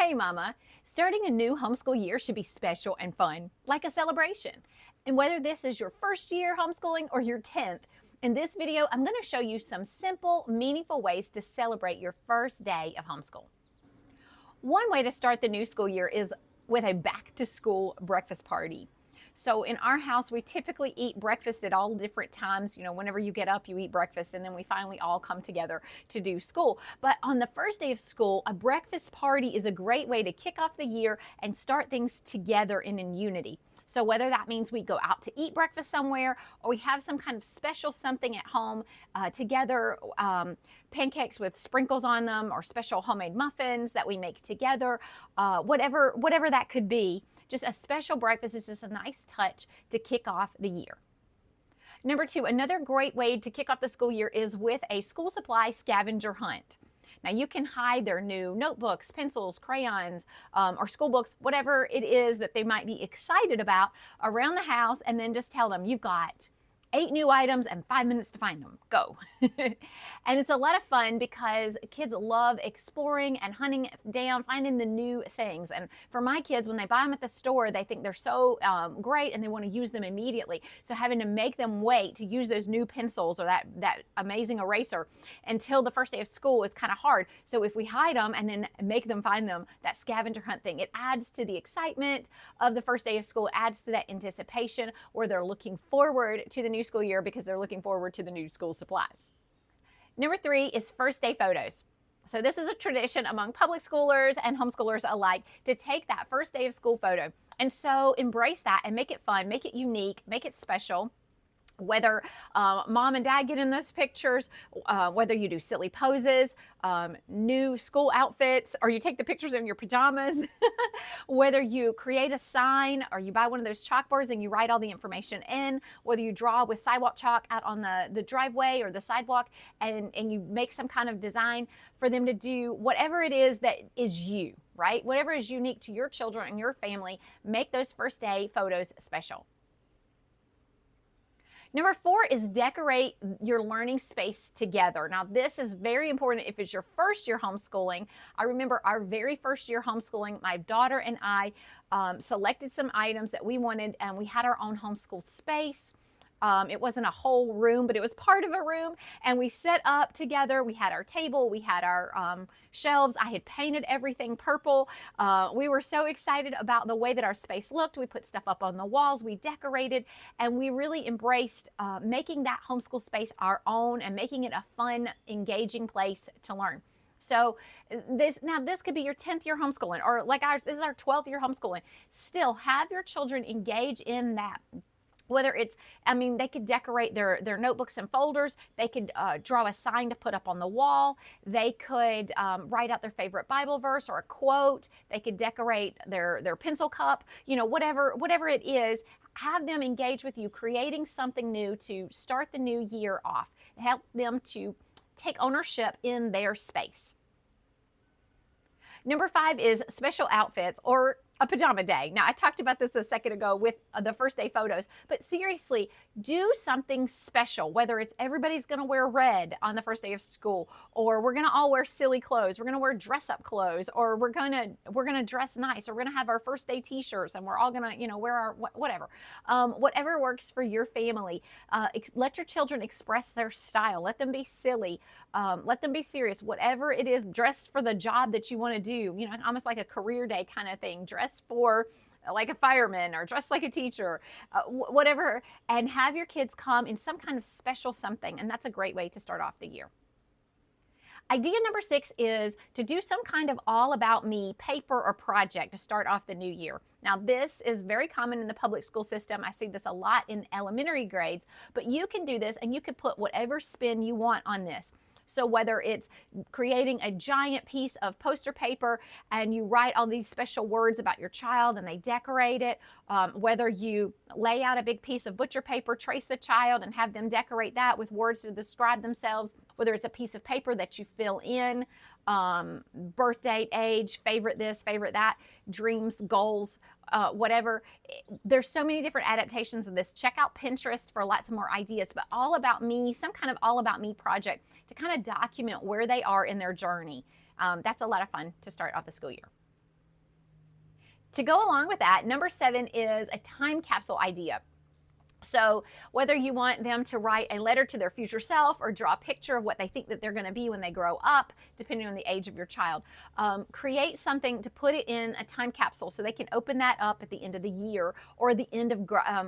Hey mama, starting a new homeschool year should be special and fun, like a celebration. And whether this is your first year homeschooling or your 10th, in this video, I'm going to show you some simple, meaningful ways to celebrate your first day of homeschool. One way to start the new school year is with a back to school breakfast party. So in our house, we typically eat breakfast at all different times. You know, whenever you get up, you eat breakfast, and then we finally all come together to do school. But on the first day of school, a breakfast party is a great way to kick off the year and start things together and in unity. So whether that means we go out to eat breakfast somewhere or we have some kind of special something at home together, pancakes with sprinkles on them or special homemade muffins that we make together, whatever that could be, just a special breakfast is just a nice touch to kick off the year. Number two, another great way to kick off the school year is with a school supply scavenger hunt. Now you can hide their new notebooks, pencils, crayons, or school books, whatever it is that they might be excited about around the house, and then just tell them you've got 8 new items and 5 minutes to find them. Go. And it's a lot of fun because kids love exploring and hunting down, finding the new things. And for my kids, when they buy them at the store, they think they're so great and they want to use them immediately. So having to make them wait to use those new pencils or that amazing eraser until the first day of school is kind of hard. So if we hide them and then make them find them, that scavenger hunt thing, it adds to the excitement of the first day of school, adds to that anticipation where they're looking forward to the new school year because they're looking forward to the new school supplies. Number three is first day photos. So this is a tradition among public schoolers and homeschoolers alike to take that first day of school photo. And so embrace that and make it fun, make it unique, make it special. Whether mom and dad get in those pictures, whether you do silly poses, new school outfits, or you take the pictures in your pajamas, whether you create a sign or you buy one of those chalkboards and you write all the information in, whether you draw with sidewalk chalk out on the driveway or the sidewalk and you make some kind of design for them to do, whatever it is that is you, right? Whatever is unique to your children and your family, make those first day photos special. Number four is decorate your learning space together. Now, this is very important if it's your first year homeschooling. I remember our very first year homeschooling, my daughter and I selected some items that we wanted, and we had our own homeschool space. It wasn't a whole room, but it was part of a room, and we set up together. We had our table, we had our shelves. I had painted everything purple. We were so excited about the way that our space looked. We put stuff up on the walls, we decorated, and we really embraced making that homeschool space our own and making it a fun, engaging place to learn. So this could be your 10th year homeschooling, or like ours, this is our 12th year homeschooling. Still have your children engage in that. Whether it's, they could decorate their notebooks and folders. They could draw a sign to put up on the wall. They could write out their favorite Bible verse or a quote. They could decorate their pencil cup. You know, whatever it is, have them engage with you, creating something new to start the new year off. Help them to take ownership in their space. Number five is special outfits or a pajama day. Now, I talked about this a second ago with the first day photos, but seriously, do something special, whether it's everybody's gonna wear red on the first day of school, or we're gonna all wear silly clothes, we're gonna wear dress up clothes, or we're gonna dress nice, or we're gonna have our first day t-shirts and we're all gonna, wear our whatever. Whatever works for your family. Let your children express their style. Let them be silly. Let them be serious. Whatever it is, dress for the job that you wanna do, almost like a career day kind of thing. Dress for like a fireman or dress like a teacher, whatever, and have your kids come in some kind of special something, and that's a great way to start off the year. Idea number six is to do some kind of all about me paper or project to start off the new year. Now, this is very common in the public school system. I see this a lot in elementary grades, but you can do this and you can put whatever spin you want on this. So whether it's creating a giant piece of poster paper and you write all these special words about your child and they decorate it, whether you lay out a big piece of butcher paper, trace the child and have them decorate that with words to describe themselves, whether it's a piece of paper that you fill in, birth date, age, favorite this, favorite that, dreams, goals, whatever. There's so many different adaptations of this. Check out Pinterest for lots of more ideas, but all about me, some kind of all about me project to kind of document where they are in their journey. That's a lot of fun to start off the school year. To go along with that, number 7 is a time capsule idea. So whether you want them to write a letter to their future self or draw a picture of what they think that they're going to be when they grow up, depending on the age of your child, create something to put it in a time capsule so they can open that up at the end of the year or the end of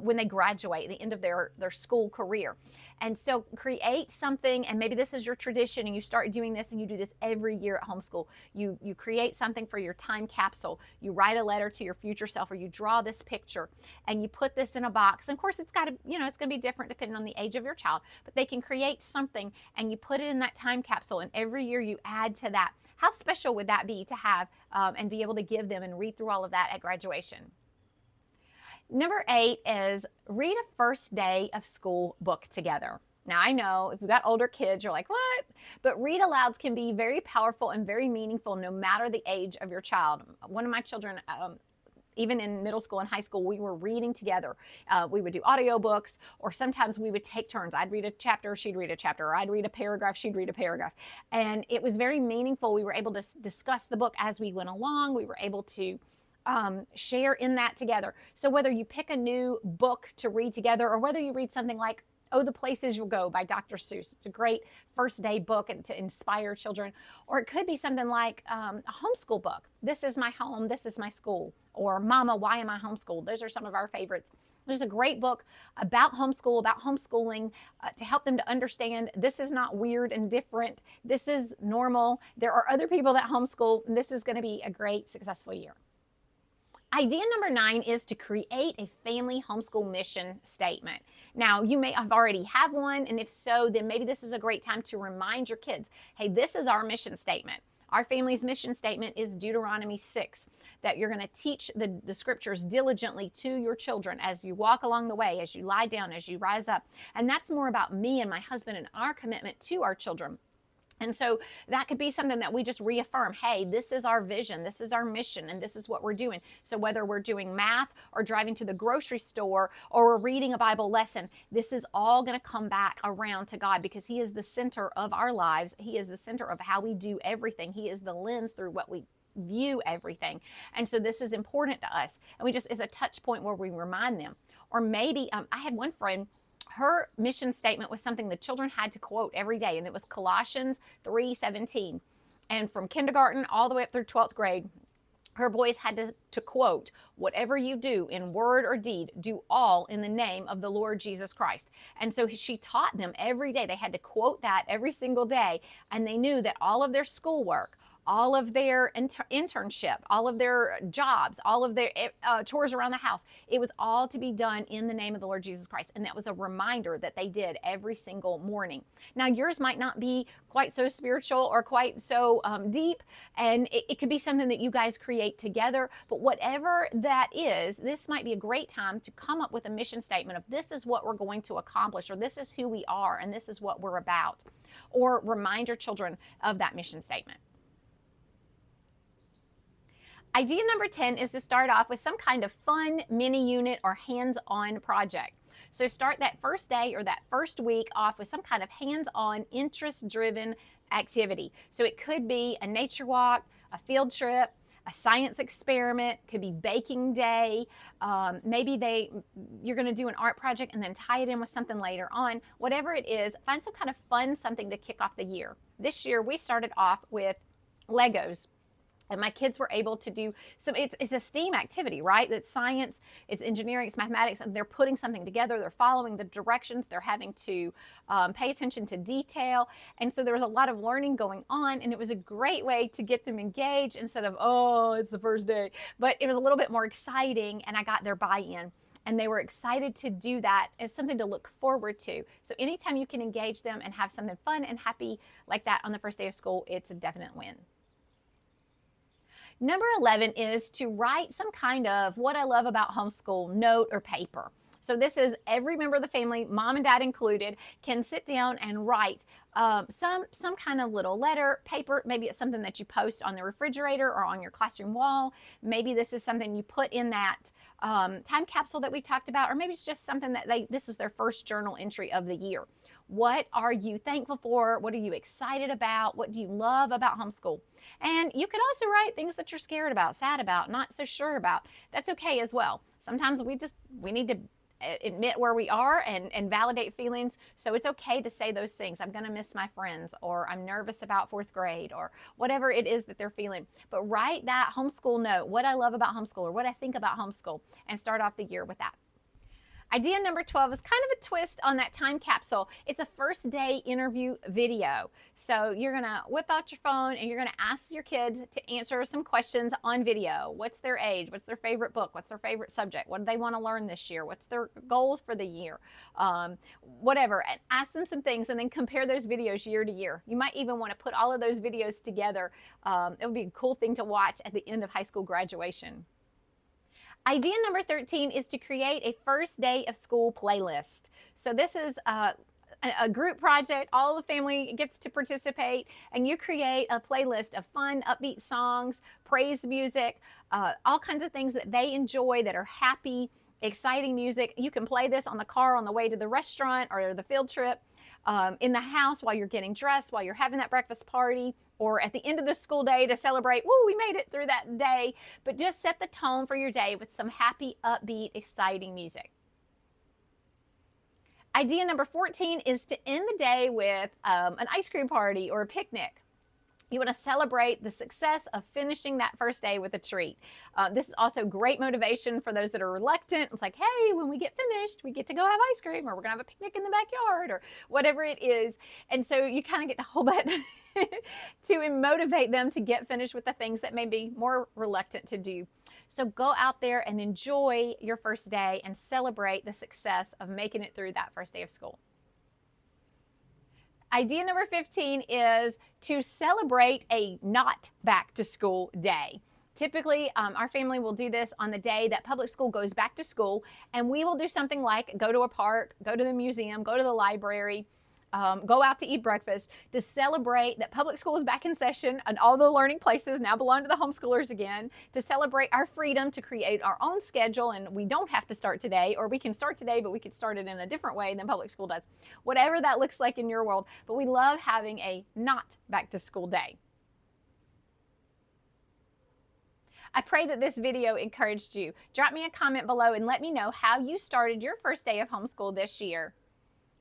when they graduate, the end of their school career. And so create something, and maybe this is your tradition and you start doing this and you do this every year at Homeschool. You create something for your time capsule. You write a letter to your future self, or you draw this picture and you put this in a box. And of course, it's got to, it's going to be different depending on the age of your child, but they can create something and you put it in that time capsule, and every year you add to that. How special would that be to have and be able to give them and read through all of that at graduation? Number 8 is read a first day of school book together. Now, I know if you've got older kids, you're like, what? But read alouds can be very powerful and very meaningful no matter the age of your child. One of my children, even in middle school and high school, we were reading together. We would do audiobooks, or sometimes we would take turns. I'd read a chapter, she'd read a chapter, or I'd read a paragraph, she'd read a paragraph. And it was very meaningful. We were able to discuss the book as we went along. We were able to share in that together. So whether you pick a new book to read together, or whether you read something like Oh, the Places You'll Go by Dr. Seuss. It's a great first day book and to inspire children. Or it could be something like a homeschool book. This is my home, this is my school. Or Mama, Why Am I Homeschooled? Those are some of our favorites. There's a great book about homeschool, about homeschooling, to help them to understand this is not weird and different. This is normal. There are other people that homeschool, and this is going to be a great, successful year. Idea number 9 is to create a family homeschool mission statement. Now, you may have already have one, and if so, then maybe this is a great time to remind your kids, hey, this is our mission statement. Our family's mission statement is Deuteronomy 6, that you're going to teach the scriptures diligently to your children as you walk along the way, as you lie down, as you rise up. And that's more about me and my husband and our commitment to our children. And so that could be something that we just reaffirm, hey, this is our vision, this is our mission, and this is what we're doing. So whether we're doing math or driving to the grocery store or we're reading a Bible lesson, this is all going to come back around to God, because He is the center of our lives. He is the center of how we do everything. He is the lens through what we view everything. And so this is important to us. And it's a touch point where we remind them. Or maybe I had one friend, her mission statement was something the children had to quote every day, and it was Colossians 3:17. And from kindergarten all the way up through 12th grade, her boys had to quote, whatever you do in word or deed, do all in the name of the Lord Jesus Christ. And so she taught them every day. They had to quote that every single day, and they knew that all of their schoolwork, all of their internship, all of their jobs, all of their chores around the house, it was all to be done in the name of the Lord Jesus Christ. And that was a reminder that they did every single morning. Now, yours might not be quite so spiritual or quite so deep, and it could be something that you guys create together. But whatever that is, this might be a great time to come up with a mission statement of this is what we're going to accomplish, or this is who we are, and this is what we're about. Or remind your children of that mission statement. Idea number 10 is to start off with some kind of fun mini unit or hands-on project. So start that first day or that first week off with some kind of hands-on, interest-driven activity. So it could be a nature walk, a field trip, a science experiment, could be baking day. Maybe you're going to do an art project and then tie it in with something later on. Whatever it is, find some kind of fun something to kick off the year. This year we started off with Legos. And my kids were able to do some, it's a STEAM activity, right? It's science, it's engineering, it's mathematics, and they're putting something together, they're following the directions, they're having to pay attention to detail. And so there was a lot of learning going on, and it was a great way to get them engaged instead of, oh, it's the first day. But it was a little bit more exciting, and I got their buy-in. And they were excited to do that as something to look forward to. So anytime you can engage them and have something fun and happy like that on the first day of school, it's a definite win. Number 11 is to write some kind of what I love about homeschool note or paper. So this is every member of the family, mom and dad included, can sit down and write some kind of little letter, paper. Maybe it's something that you post on the refrigerator or on your classroom wall. Maybe this is something you put in that time capsule that we talked about, or maybe it's just something that this is their first journal entry of the year. What are you thankful for? What are you excited about? What do you love about homeschool? And you could also write things that you're scared about, sad about, not so sure about. That's okay as well. Sometimes we need to admit where we are and validate feelings. So it's okay to say those things. I'm going to miss my friends, or I'm nervous about fourth grade, or whatever it is that they're feeling. But write that homeschool note, what I love about homeschool or what I think about homeschool, and start off the year with that. Idea number 12 is kind of a twist on that time capsule. It's a first day interview video. So you're going to whip out your phone and you're going to ask your kids to answer some questions on video. What's their age? What's their favorite book? What's their favorite subject? What do they want to learn this year? What's their goals for the year? Whatever. And ask them some things and then compare those videos year to year. You might even want to put all of those videos together. It would be a cool thing to watch at the end of high school graduation. Idea number 13 is to create a first day of school playlist. So this is a group project. All the family gets to participate, and you create a playlist of fun, upbeat songs, praise music, all kinds of things that they enjoy that are happy, exciting music. You can play this on the car on the way to the restaurant or the field trip, in the house while you're getting dressed, while you're having that breakfast party, or at the end of the school day to celebrate, woo, we made it through that day. But just set the tone for your day with some happy, upbeat, exciting music. Idea number 14 is to end the day with an ice cream party or a picnic. You want to celebrate the success of finishing that first day with a treat. This is also great motivation for those that are reluctant. It's like, hey, when we get finished, we get to go have ice cream, or we're going to have a picnic in the backyard, or whatever it is. And so you kind of get to hold that to motivate them to get finished with the things that may be more reluctant to do. So go out there and enjoy your first day and celebrate the success of making it through that first day of school. Idea number 15 is to celebrate a not back to school day. Typically, our family will do this on the day that public school goes back to school, and we will do something like go to a park, go to the museum, go to the library, go out to eat breakfast to celebrate that public school is back in session and all the learning places now belong to the homeschoolers again, to celebrate our freedom to create our own schedule, and we don't have to start today, or we can start today, but we could start it in a different way than public school does. Whatever that looks like in your world, but we love having a not back to school day. I pray that this video encouraged you. Drop me a comment below and let me know how you started your first day of homeschool this year.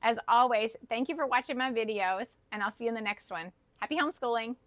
As always, thank you for watching my videos, and I'll see you in the next one. Happy homeschooling!